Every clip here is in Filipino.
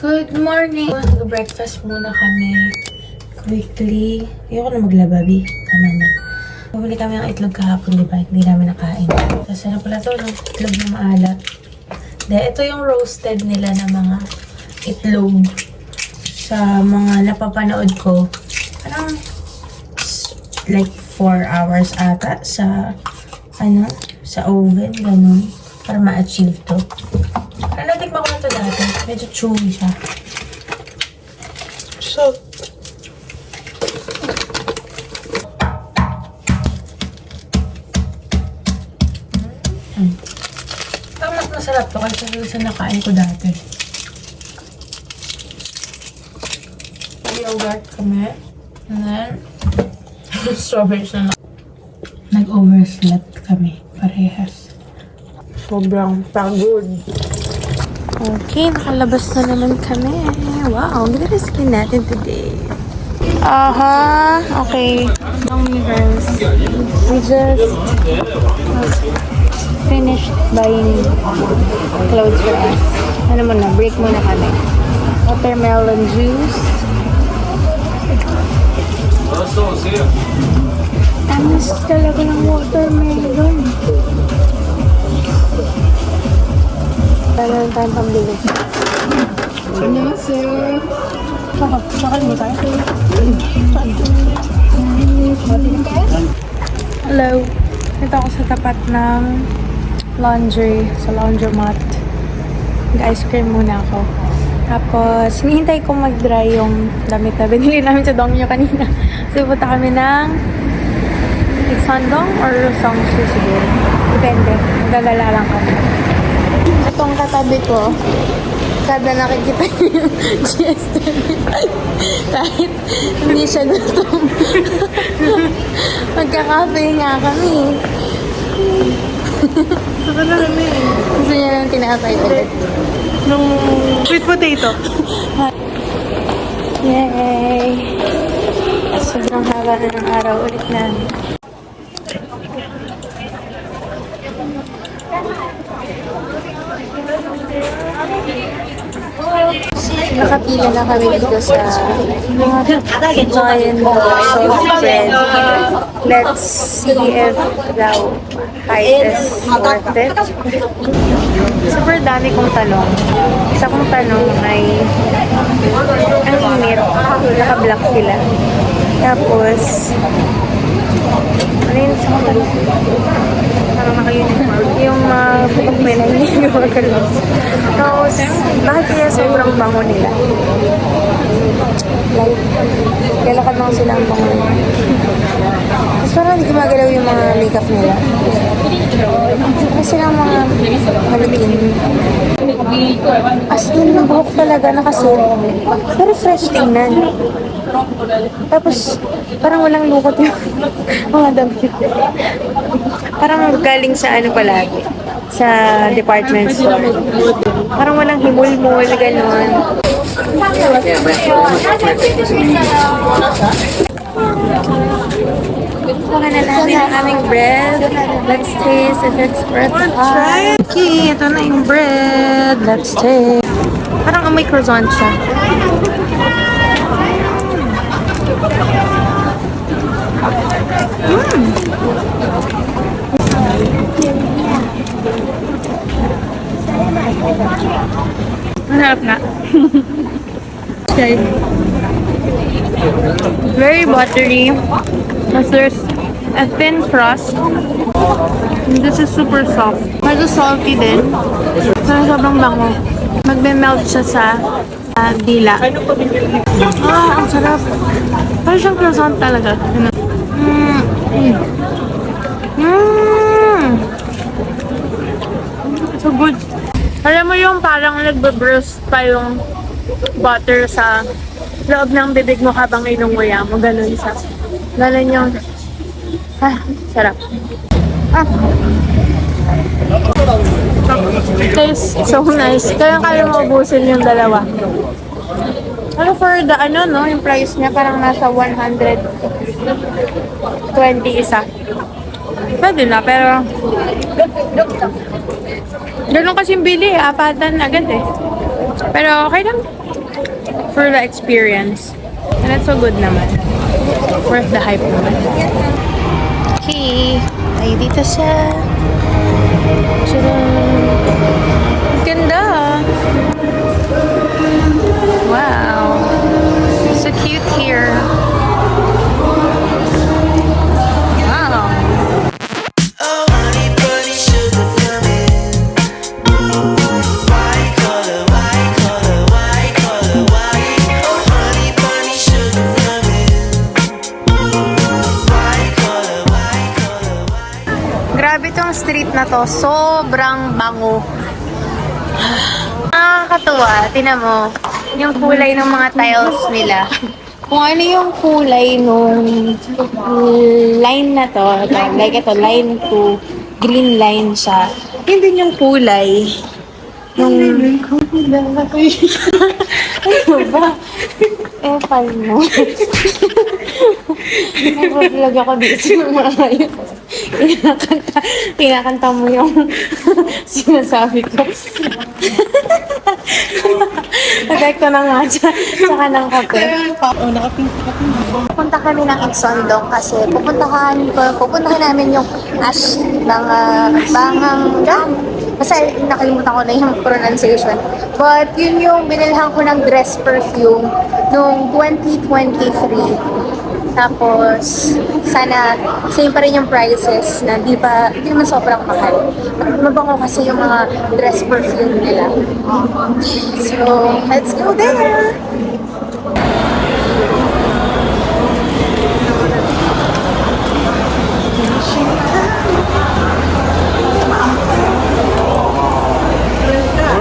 Good morning! Mag-breakfast muna kami. Quickly. Ayoko na maglaba, Bi. Tama na. Bumili kami ng itlog kahapon, di ba? Hindi namin nakain. Tapos ano pala to, ng itlog na maalat. Ito yung roasted nila na mga itlog sa mga napapanood ko. Parang like 4 hours ata sa sa oven, ganun. Para ma-achieve to. Natikman ko na ito dati. Medyo chewy siya. So, parang mas masarap to kaysa sa nakain ko dati. Yogurt kami. And then, strawberries na nag-overslept kami. Parehas. Sobrang pagod. Okay, nakalabas na naman kami. Wow, ang ganda skin natin today. Okay. Long girls. We just finished buying clothes for us. Ano muna, break muna kami. Watermelon juice. Tamis talaga ng watermelon. Meron tayong pambili. Annyeonghaseyo. Sakal mo tayo. Hello. Ito ako sa tapat ng laundry. Sa laundromat. Nag-ice cream muna ako. Tapos, hinihintay ko mag-dry yung damit na binili namin sa Dongyo kanina. So, punta kami ng Sandong or Songsu siguro. Depende. Gagala lang kami. Itong katabi ko, kada nakikita niyo yung GS25, kahit hindi siya gutom. Magkakape nga kami. Saka na kami. Gusto niya lang tinapay ulit. Nung sweet potato. Yay! Sobrang haba na ng araw ulit namin. Nakapila na kami dito sa giant soft bread. Let's see if the height is worth it. Super dami kong talong. Isa kong talong ay ang init. Naka-black sila. Tapos ano yun? Isa kong talong? Parang naka-uniform. Yung putok nila, hindi yung magkalos. Tapos, bakit kaya sobrang bango nila? Like, lalakad lang sila ang bango nila. Tapos parang hindi gumagalaw yung mga makeup nila. Kasi silang mga malutin. As in, yung buhok talaga nakasuot. Pero fresh tingnan. Tapos, parang walang lukot yung mga damit. Parang galing sa ano palagi. Sa department store. Parang walang himul-mul, gano'n. Kuha na namin ang aming bread. Let's taste if it's worth it. Okay, ito na yung bread. Let's taste. Parang amoy croissant siya. Masarap na. Okay. Very buttery. There's a thin crust. And this is super soft. Medyo salty din. Pero sobrang bango. Magme-melt siya sa dila. Ang sarap. Parang siyang croissant talaga. So good. Alam mo yung parang nagbe-burst pa yung butter sa loob ng bibig mo habang inunguya mo. Ganun siya. Ganun yung sarap. Tastes so nice. Kaya mo ubusin yung dalawa. Pero for the yung price niya parang nasa 120 isa. Pwede na, pero ganun kasing bili, apatan agad eh. Pero okay lang. for the experience. And it's so good naman. Worth the hype naman. Okay. Ay, dito siya. Tadaan! Ganda! Wow! So cute here. Wow! Oh, honey bunny, sugar plummet. White collar, white collar, white collar, white. Oh, honey bunny, sugar plummet. White collar, white collar, white. Grabe tong street na to. Sobrang bango. Nakakatuwa. Tingnan mo. Yung kulay ng mga tiles nila. Kung ano yung kulay nung line na to. Like ito, line 2. Green line siya. Yun din yung kulay. Nung... Ano ba? Pal mo. Nag-vlog ako dito ng mga ngayon. Kinakanta mo yung sinasabi ko. Epekto na nga siya. Tsaka ng kape. Pupunta kami ng Insondong kasi pupuntahan namin yung Ash Bangang Dam. Basta nakalimutan ko na yung pronunciation. But yun yung binilhan ko ng dress perfume noong 2023. Tapos, sana same pa rin yung prices na di naman sobrang mahal. Mabango kasi yung mga dress perfume nila. So, let's go there!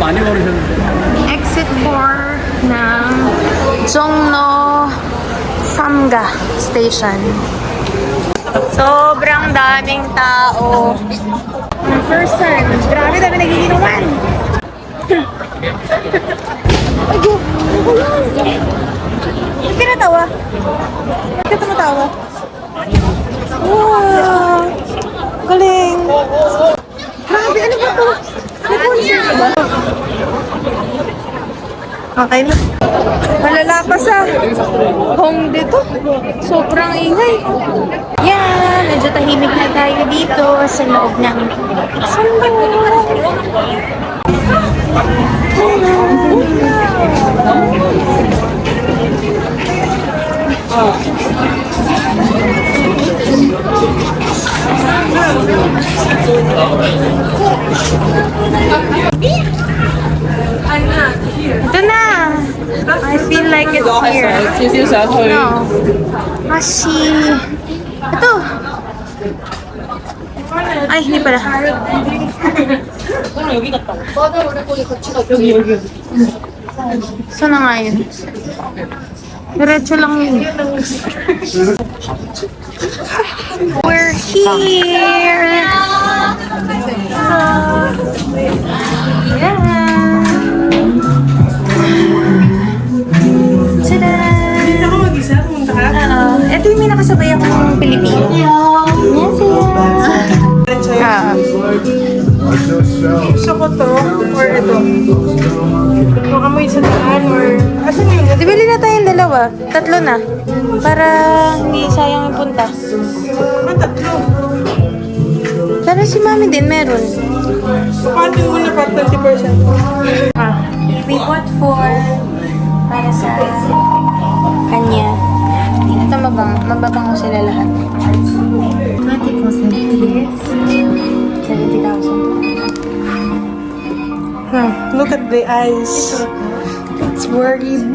많이 걸으셨는데. Exit 4 ng Jongno Samga Station. Sobrang daming tao. First time. Grabe dami nagiginuman. Ayun! Ba't ka natawa? Ba't ka tumatawa? Wow! Galing! Grabe, ano ba to? May concert ba? Okay na. Malala pa sa home dito. Sobrang ingay. Yeah, medyo tahimik na tayo dito sa loob ng Ito na! I feel like it's here. No. Mashi. Ito! Ay, hindi pala. Saan na nga yun? Diretso lang yun. We're here! Yeah! Tada! Hindi ako mag-isa, pumunta ka. Ito yung may nakasabay akong Pilipino. Yes, Gusto ko to, or ito. Kung amoy sa daan, or... Asan yun? Di bili na tayong dalawa. Tatlo na. Para hindi sayang yung punta. Ah, tatlo. Pero si mami din meron. Papatin mo na pa 20%. We bought 4 para sa kanya. Ito mababango sila lahat. 20% yes. 70,000. Look at the eyes. It's worried.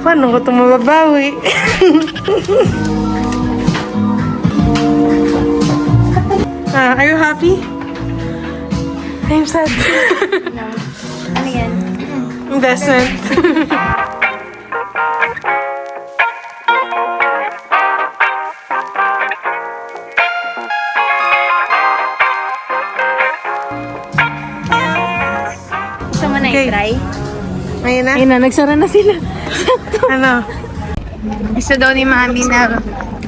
Paano ko ito mababawi? Are you happy? I'm sad. No. Ano yan? Investment. Gusto mo na Okay. i-try? Ayun na. Ayun na, nagsara na sila. Ano? Gusto daw ni mami na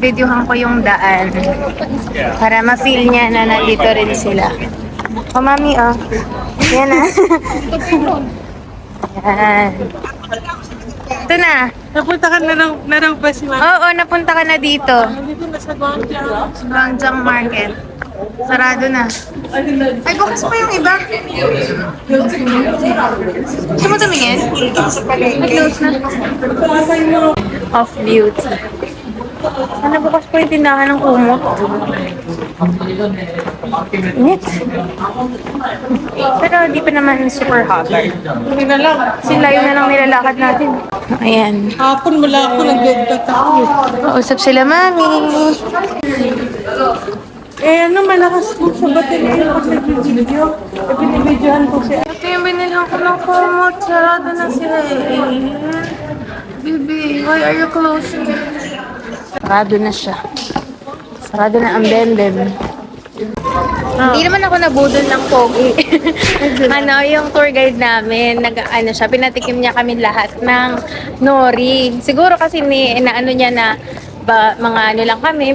videohan ko yung daan para ma-feel niya na nandito rin sila. Oh, mami, oh. Yan na. Yan. Ito na. Napunta ka na raw ba si Mami? Oo, napunta ka na dito. Dito na sa Gwangjang. Gwangjang Market. Sarado na. Ay, bukas pa yung iba. Gusto mo tumingin? Nag-close na. Off beauty. Sana bukas pa yung tindahan ng kumot. Init. Pero di pa naman super hot. Hindi na lang. Sila yun na lang nilalakad natin. Ayan. Hapon mula ako nag-bedbat ako. Kausap sila, Mami. Eh ano, malakas po sa baterya pag nag-video. Eh, binibidyohan ko siya. Ito yung binilhan ko ng kumot. Sarado na sila eh. Baby, why are you closing? Sarado na siya. Sarado na ang benden. Hindi naman ako nabudol ng pogi. Yung tour guide namin, pinatikim niya kami lahat ng nori. Siguro kasi naano niya na mga ano lang kami,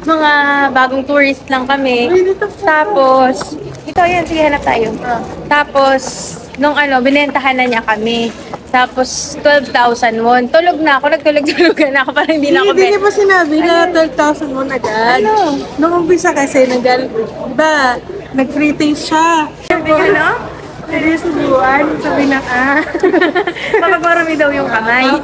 mga bagong tourist lang kami. Tapos, ito yan, sige hanap tayo. Tapos, nung binentahan na niya kami. Tapos, 12,000 won. Tulog na ako, nagtulog-tulogan na ako, parang hindi na ako Hindi niya pa sinabi na 12,000 mo na agad. Ano? Nung umpisa kasi, diba, nag-free taste siya. Ano? Hindi subuan, sabi na Kapag marami daw yung kamay.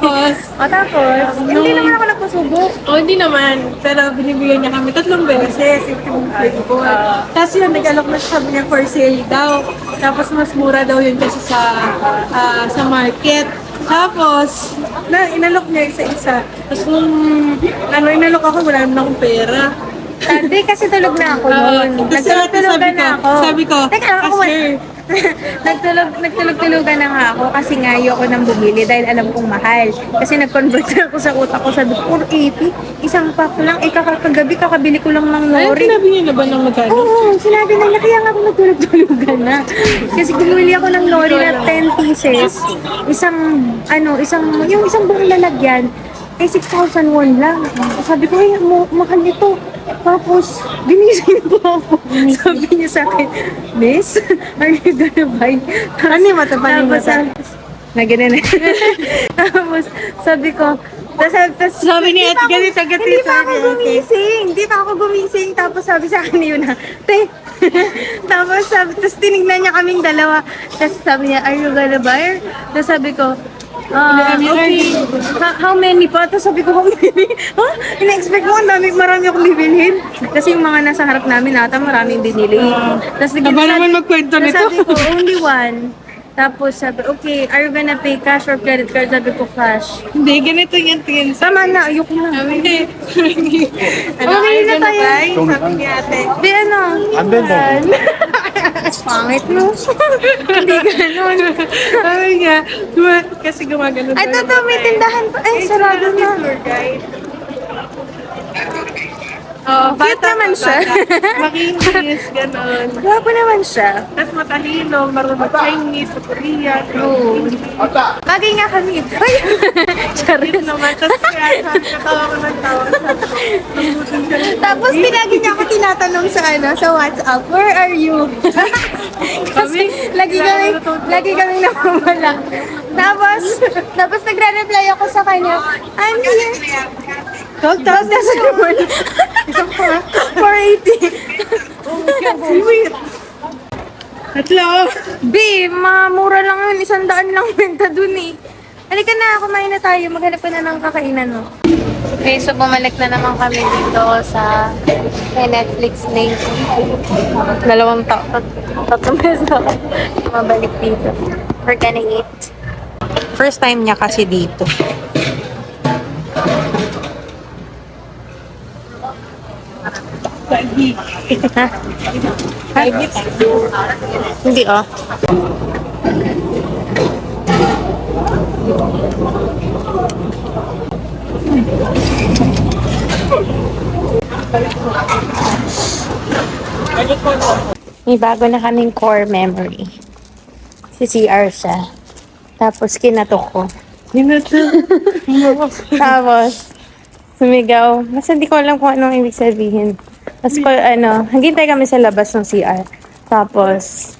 Tapos, Hindi naman ako nagpasubo. hindi naman. Pero binibigyan niya kami 3 beses. Yung flavor. Tapos yun, nag-alok na siya, sabi niya for sale daw. Tapos mas mura daw yun kasi sa market. Tapos, inalok niya isa-isa. Tapos nung inalok ako, wala naman akong pera. Hindi kasi tulog na ako noon. Tapos Nagtulog-tulugan na ako. sabi ko, Teka, ako nagtulog-tulugan na nga ako kasi nga ayoko nang bumili dahil alam kong mahal. Kasi nag-convert na ako sa utak ko sa 480. Isang pack lang. Kagabi kakabili ko lang ng Ay, nori. sinabi niya na ba ng magkano? Oo, sinabi na niya. Kaya nga ako nagtulog-tulugan na. Kasi bumili ako ng nori na 10 pieces. Yung isang buong lalagyan, ay 6,000 won lang. Sabi ko, ay, mahal nito. Tapos, ginising ko ako. Sabi niya sa akin, Miss, are you gonna buy? Panimata. Na ganun eh. Tapos, sabi ko, Sabi niya, hindi ganito, Hindi pa ako sabi, gumising. Hindi pa ako gumising. Tapos sabi sa akin yun na, te. Tapos tinignan niya kaming dalawa. Tapos sabi niya, are you gonna buy? Tapos sabi ko, okay. How many pa? Tapos sabi ko, how many? Huh? Ina-expect mo, marami akong bibilhin. Kasi yung mga nasa harap namin ata, maraming binili. Tapos Aba naman magkwento nito. Sabi ko, only one. Tapos sabi, okay, are you gonna pay cash or credit card? Sabi ko, cash. Hindi, ganito yan tingin sa Tama na, ayoko na. Sabi Okay na tayo. Sabi ni ate. Di ano? Pangit no? Hindi ganun. Sabi niya, kasi gumagano Ay, totoo, may tindahan pa. Ay, sarado na. tour guide. Cute naman siya. Makinis, gano'n. Gwapo naman siya. Tapos matalino, marunong Chinese, sa Korea. Oo. Bagay nga kami. Ay! Charis. Naman, tapos kaya katawa ko ng tawa. Tapos pinagi niya ako tinatanong sa WhatsApp, where are you? Kasi lagi kami namamala. Tapos nagre-reply ako sa kanya, I'm here. Tapos nasa naman, 480. Sweet. Tatlo. B, mura lang yun. 100 lang benta dun eh. Halika na, kumain na tayo. Maghanap ka na ng kakainan mo. Okay, so bumalik na naman kami dito sa Netflix link. 2 taon. 3 beses na ako mabalik dito. We're gonna eat. First time niya kasi dito. Ha? Ha? Hindi ah. May bago na kaming core memory. Si CR siya. Tapos kinatok ko. Tapos sumigaw. Basta hindi ko alam kung anong ibig sabihin. Tapos hintay kami sa labas ng CR. Tapos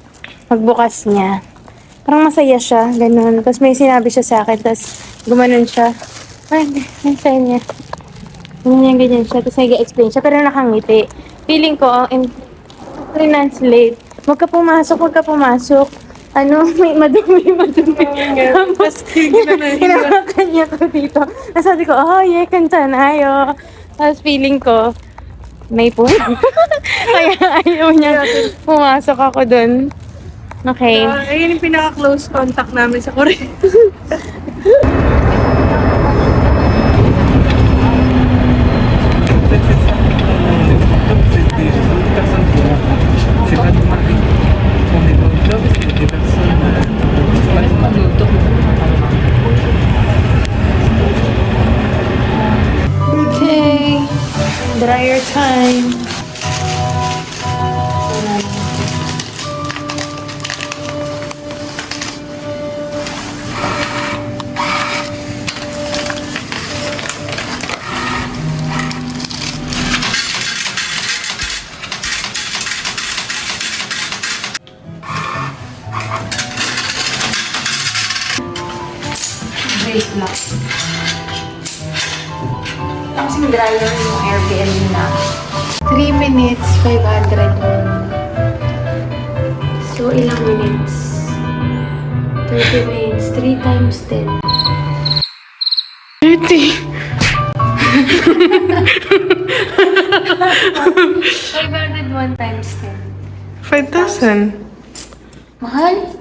magbukas niya. Parang masaya siya, ganun. Tapos may sinabi siya sa akin, tapos gumanon siya. Ay, ang saya niya. Ganyan siya, tapos nag-explain siya, pero nakangiti. Feeling ko, in translate, wag ka pumasok. Ano, may madumi. Tapos, hinawakan niya ko dito. Tapos sabi ko, oh, yeah, kanta na ayo. Tapos feeling ko, may puno. Kaya ayaw niya pumasok ako dun. Okay. Ayun yung pinaka-close contact namin sa Korea. Okay. Dryer time. Wait lang. Kasing dryer yung Airbnb na. 3 minutes, 500 won. So, ilang minutes? 30 minutes, 3 times 10. 30! 501 times 10. 5,000. Mahal?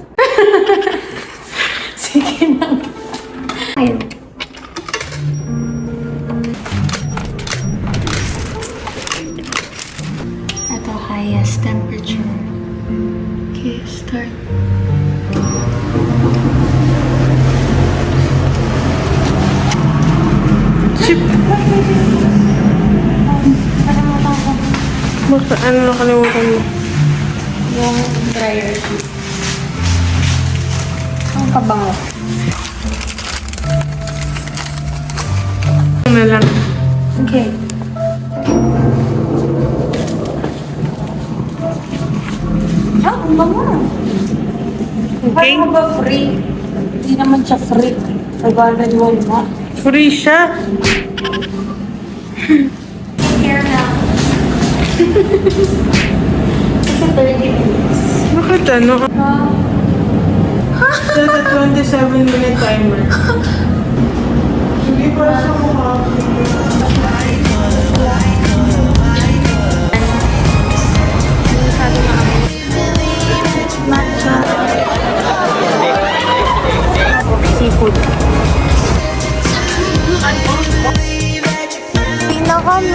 Sige na. Ayun. Ito, highest temperature. Okay, start. Chip. Ano nakalimutan mo? Yung dryer sheet. Ang kabango. Na lang. Okay. Ah, ang bango. Okay. Paano ba free? Hindi naman siya free. 501 na. Free siya. Here na. Kasi 30 minutes. Bakit ano? Set a 27-minute timer. Sige, para sa mukha. Matcha. Seafood. Tingnan kami.